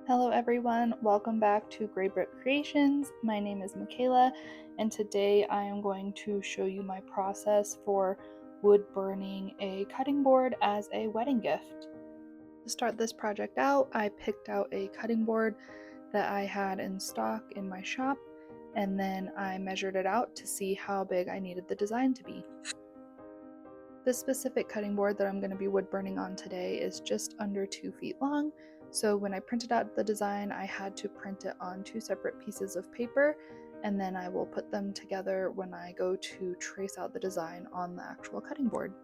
Hello everyone, welcome back to Grey Brick Creations. My name is Michaela and today I am going to show you my process for wood burning a cutting board as a wedding gift. To start this project out, I picked out a cutting board that I had in stock in my shop and then I measured it out to see how big I needed the design to be. This specific cutting board that I'm going to be wood burning on today is just under 2 feet long. So when I printed out the design, I had to print it on 2 separate pieces of paper, and then I will put them together when I go to trace out the design on the actual cutting board.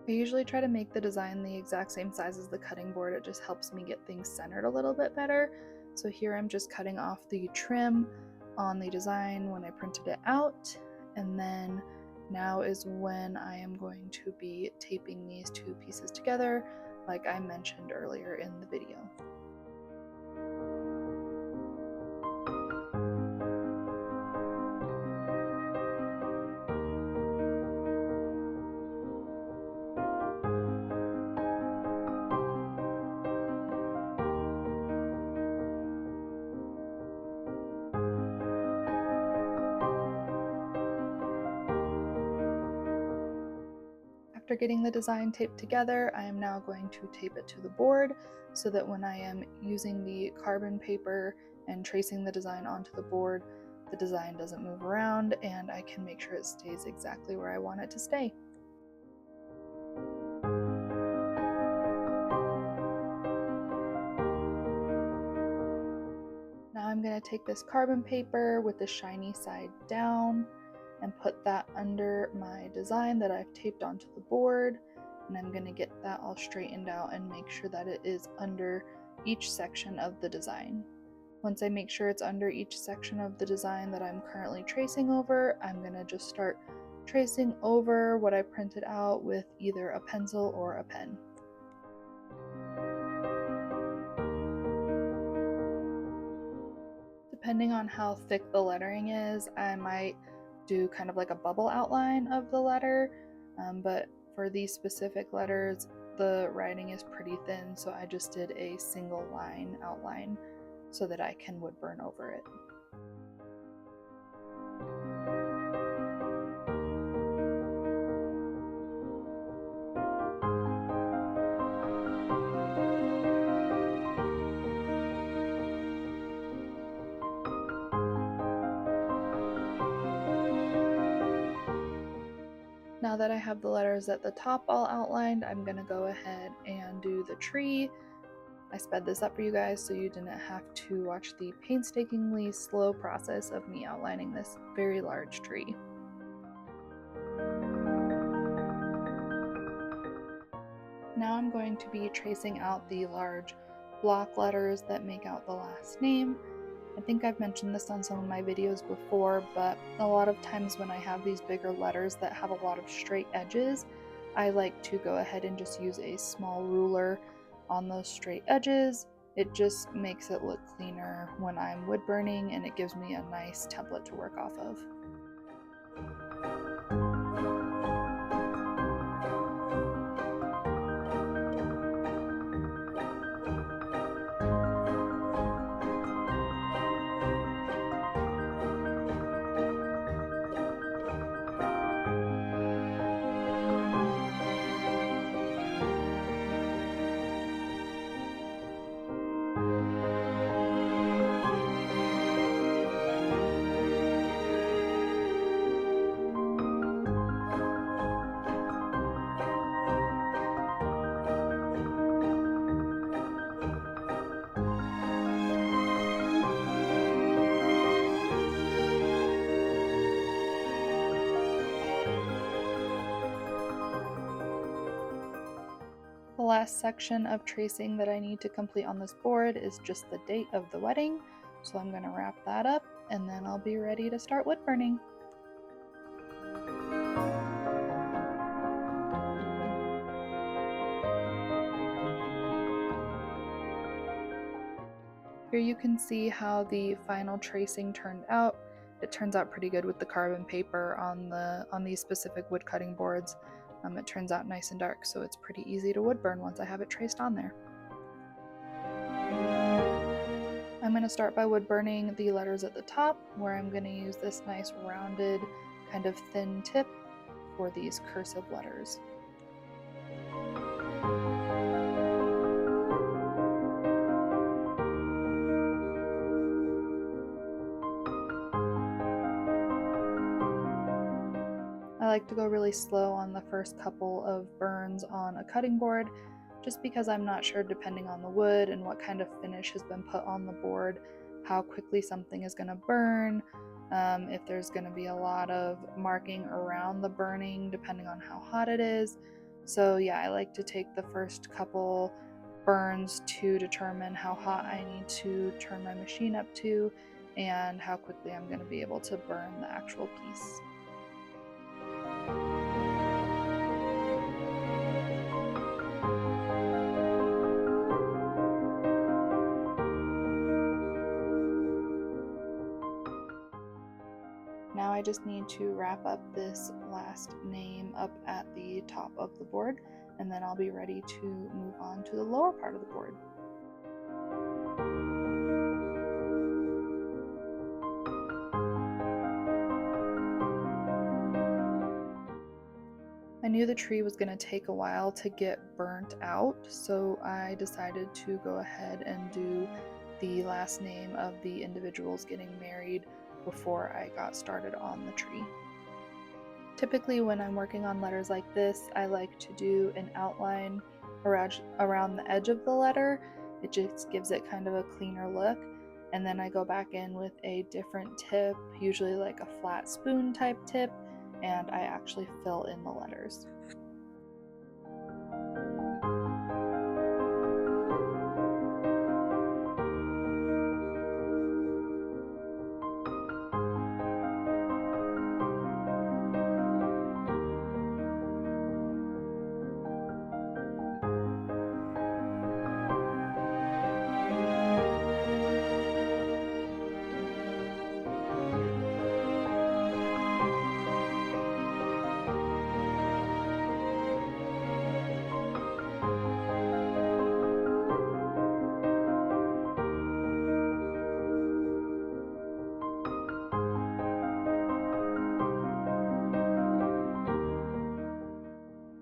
I usually try to make the design the exact same size as the cutting board. It just helps me get things centered a little bit better. So here I'm just cutting off the trim on the design when I printed it out, and then now is when I am going to be taping these 2 pieces together like I mentioned earlier in the video. After getting the design taped together, I am now going to tape it to the board so that when I am using the carbon paper and tracing the design onto the board, the design doesn't move around and I can make sure it stays exactly where I want it to stay. Now I'm going to take this carbon paper with the shiny side down and put that under my design that I've taped onto the board, and I'm going to get that all straightened out and make sure that it is under each section of the design. Once I make sure it's under each section of the design that I'm currently tracing over, I'm going to just start tracing over what I printed out with either a pencil or a pen. Depending on how thick the lettering is, I might do kind of like a bubble outline of the letter, but for these specific letters, the writing is pretty thin, so I just did a single line outline so that I can wood burn over it. Now that I have the letters at the top all outlined, I'm going to go ahead and do the tree. I sped this up for you guys so you didn't have to watch the painstakingly slow process of me outlining this very large tree. Now I'm going to be tracing out the large block letters that make out the last name. I think I've mentioned this on some of my videos before, but a lot of times when I have these bigger letters that have a lot of straight edges, I like to go ahead and just use a small ruler on those straight edges. It just makes it look cleaner when I'm wood burning, and it gives me a nice template to work off of. The last section of tracing that I need to complete on this board is just the date of the wedding, so I'm going to wrap that up and then I'll be ready to start wood burning. Here you can see how the final tracing turned out. It turns out pretty good with the carbon paper on these specific wood cutting boards. It turns out nice and dark, so it's pretty easy to wood burn once I have it traced on there. I'm going to start by wood burning the letters at the top, where I'm going to use this nice rounded kind of thin tip for these cursive letters. I like to go really slow on the first couple of burns on a cutting board, just because I'm not sure, depending on the wood and what kind of finish has been put on the board, how quickly something is going to burn, if there's going to be a lot of marking around the burning depending on how hot it is. So yeah, I like to take the first couple burns to determine how hot I need to turn my machine up to and how quickly I'm going to be able to burn the actual piece. Now I just need to wrap up this last name up at the top of the board, and then I'll be ready to move on to the lower part of the board. I knew the tree was going to take a while to get burnt out, so I decided to go ahead and do the last name of the individuals getting married before I got started on the tree. Typically when I'm working on letters like this, I like to do an outline around the edge of the letter. It just gives it kind of a cleaner look, and then I go back in with a different tip, usually like a flat spoon type tip, and I actually fill in the letters.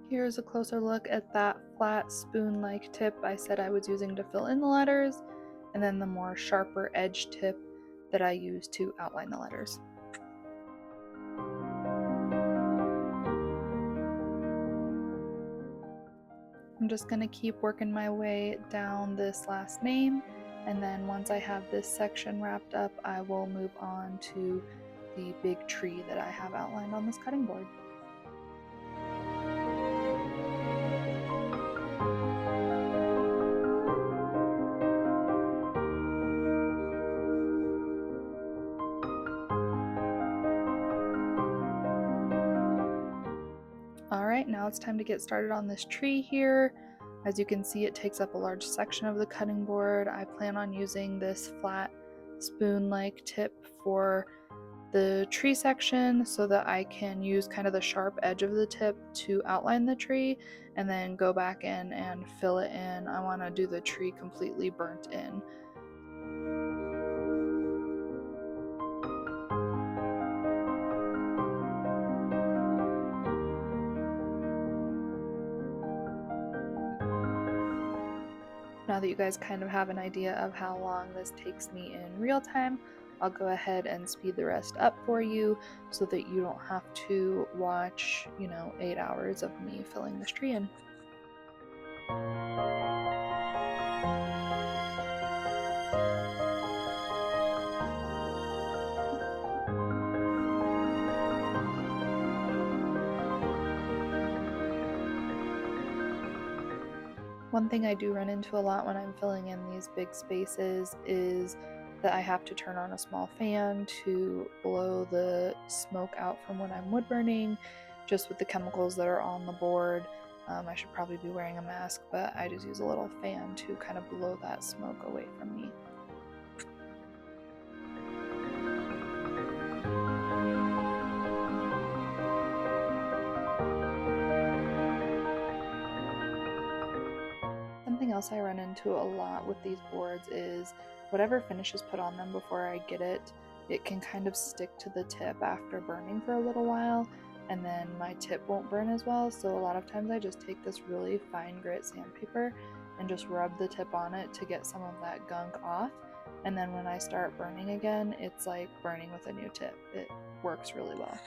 Here's a closer look at that flat spoon-like tip I said I was using to fill in the letters, and then the more sharper edge tip that I use to outline the letters. I'm just going to keep working my way down this last name, and then once I have this section wrapped up, I will move on to the big tree that I have outlined on this cutting board. Alright, now it's time to get started on this tree here. As you can see, it takes up a large section of the cutting board. I plan on using this flat spoon-like tip for the tree section so that I can use kind of the sharp edge of the tip to outline the tree and then go back in and fill it in. I want to do the tree completely burnt in. Now that you guys kind of have an idea of how long this takes me in real time, I'll go ahead and speed the rest up for you so that you don't have to watch, 8 hours of me filling this tree in. One thing I do run into a lot when I'm filling in these big spaces is that I have to turn on a small fan to blow the smoke out from when I'm wood burning, just with the chemicals that are on the board. I should probably be wearing a mask, but I just use a little fan to kind of blow that smoke away from me. else I run into a lot with these boards is whatever finish is put on them before I get it, it can kind of stick to the tip after burning for a little while, and then my tip won't burn as well. So a lot of times I just take this really fine grit sandpaper and just rub the tip on it to get some of that gunk off. And then when I start burning again, it's like burning with a new tip. It works really well.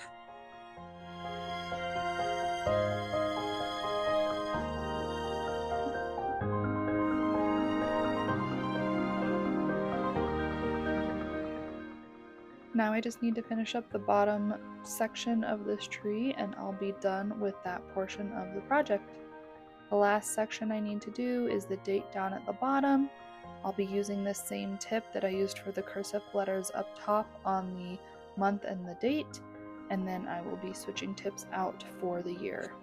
Now I just need to finish up the bottom section of this tree and I'll be done with that portion of the project. The last section I need to do is the date down at the bottom. I'll be using this same tip that I used for the cursive letters up top on the month and the date, and then I will be switching tips out for the year.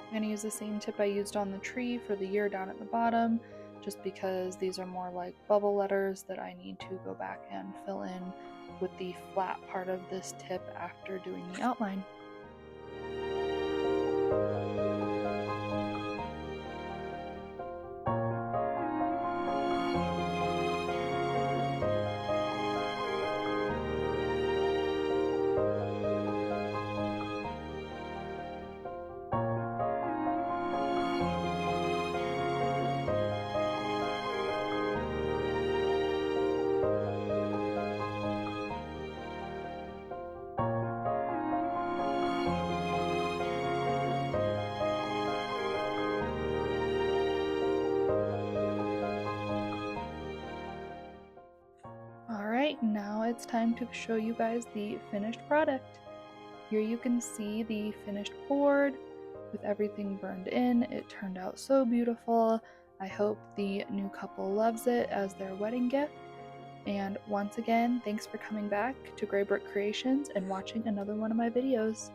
I'm going to use the same tip I used on the tree for the year down at the bottom, just because these are more like bubble letters that I need to go back and fill in with the flat part of this tip after doing the outline. Alright, now it's time to show you guys the finished product. Here you can see the finished board with everything burned in. It turned out so beautiful. I hope the new couple loves it as their wedding gift. And once again, thanks for coming back to Gray Brick Creations and watching another one of my videos.